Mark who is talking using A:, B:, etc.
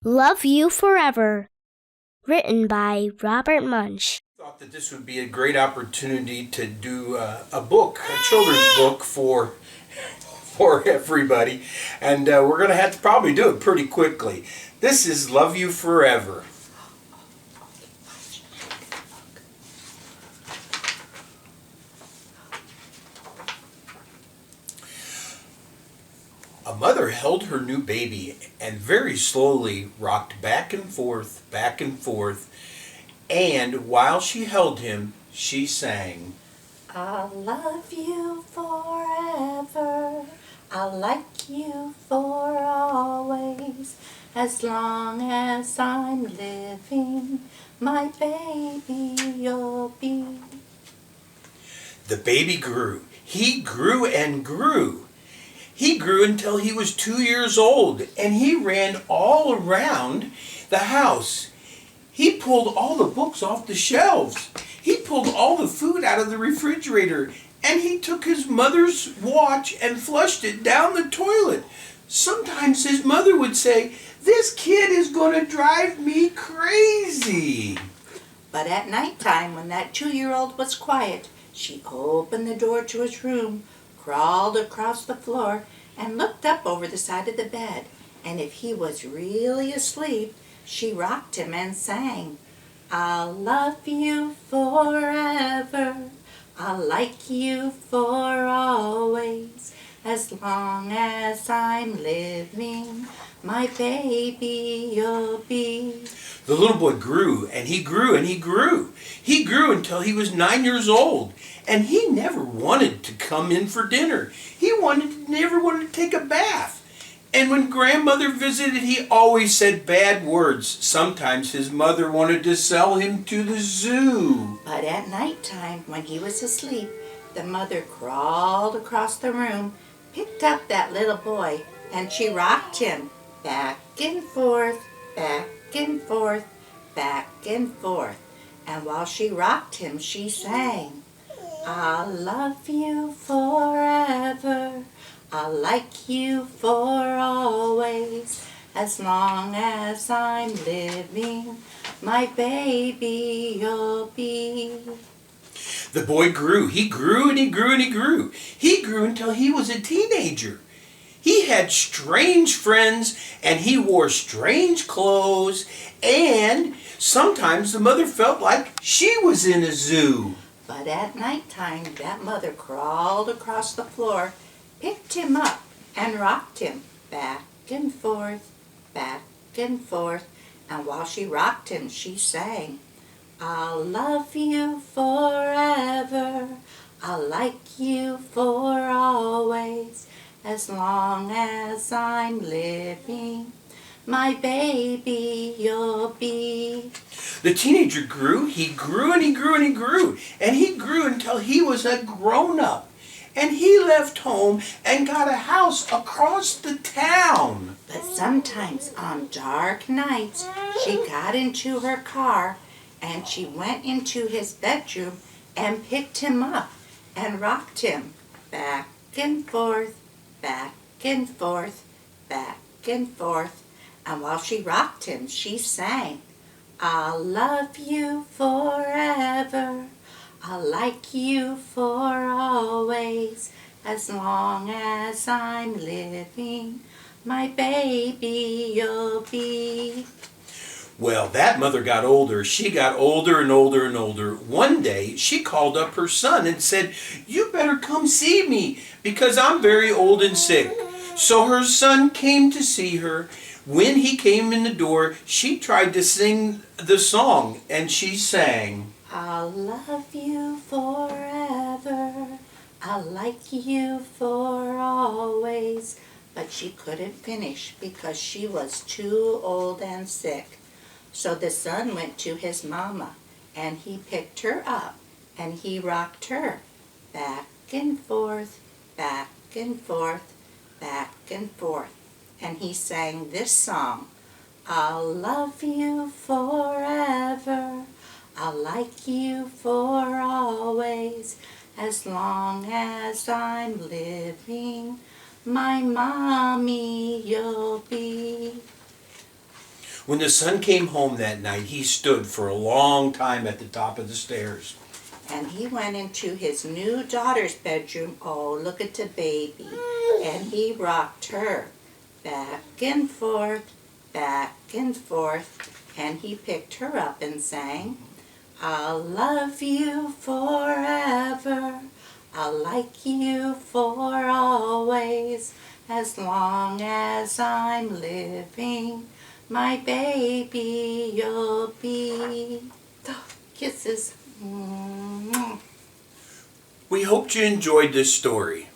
A: Love You Forever, written by Robert Munsch.
B: Thought that this would be a great opportunity to do a book, a children's book for everybody, and we're going to have to probably do it pretty quickly. This is Love You Forever. A mother held her new baby and very slowly rocked back and forth, and while she held him, she sang,
C: I'll love you forever. I'll like you for always. As long as I'm living, my baby you'll be.
B: The baby grew. He grew and grew. He grew until he was 2 years old, and he ran all around the house. He pulled all the books off the shelves. He pulled all the food out of the refrigerator, and he took his mother's watch and flushed it down the toilet. Sometimes his mother would say, "This kid is going to drive me crazy."
C: But at night time, when that 2-year-old was quiet, she opened the door to his room, crawled across the floor, and looked up over the side of the bed. And if he was really asleep, she rocked him and sang, I'll love you forever. I'll like you for always. As long as I'm living, my baby you'll be.
B: The little boy grew, and he grew, and he grew. He grew until he was 9 years old, and he never wanted to come in for dinner. He never wanted to take a bath. And when grandmother visited, he always said bad words. Sometimes his mother wanted to sell him to the zoo.
C: But at night time, when he was asleep, the mother crawled across the room, picked up that little boy, and she rocked him back and forth, back and forth, back and forth. And while she rocked him, she sang, I'll love you forever. I'll like you for always. As long as I'm living, my baby you'll be.
B: The boy grew. He grew and he grew and he grew. He grew until he was a teenager. He had strange friends, and he wore strange clothes, and sometimes the mother felt like she was in a zoo.
C: But at night time, that mother crawled across the floor, picked him up, and rocked him back and forth, back and forth. And while she rocked him, she sang, I'll love you forever. I'll like you for always. As long as I'm living, my baby you'll be.
B: The teenager grew. He grew and he grew and he grew. And he grew until he was a grown-up. And he left home and got a house across the town.
C: But sometimes on dark nights, she got into her car and she went into his bedroom and picked him up and rocked him back and forth, back and forth, back and forth. And while she rocked him, she sang, I'll love you forever. I'll like you for always. As long as I'm living, my baby you'll be.
B: Well, that mother got older. She got older and older and older. One day, she called up her son and said, "You better come see me because I'm very old and sick." So her son came to see her. When he came in the door, she tried to sing the song, and she sang,
C: I'll love you forever. I'll like you for always. But she couldn't finish because she was too old and sick. So the son went to his mama, and he picked her up, and he rocked her back and forth, back and forth, back and forth. And he sang this song, I'll love you forever. I'll like you for always. As long as I'm living, my mommy you'll be.
B: When the son came home that night, he stood for a long time at the top of the stairs.
C: And he went into his new daughter's bedroom. Oh, look at the baby. And he rocked her back and forth, and he picked her up and sang, I'll love you forever, I'll like you for always, as long as I'm living, my baby you'll be. Kisses.
B: We hoped you enjoyed this story.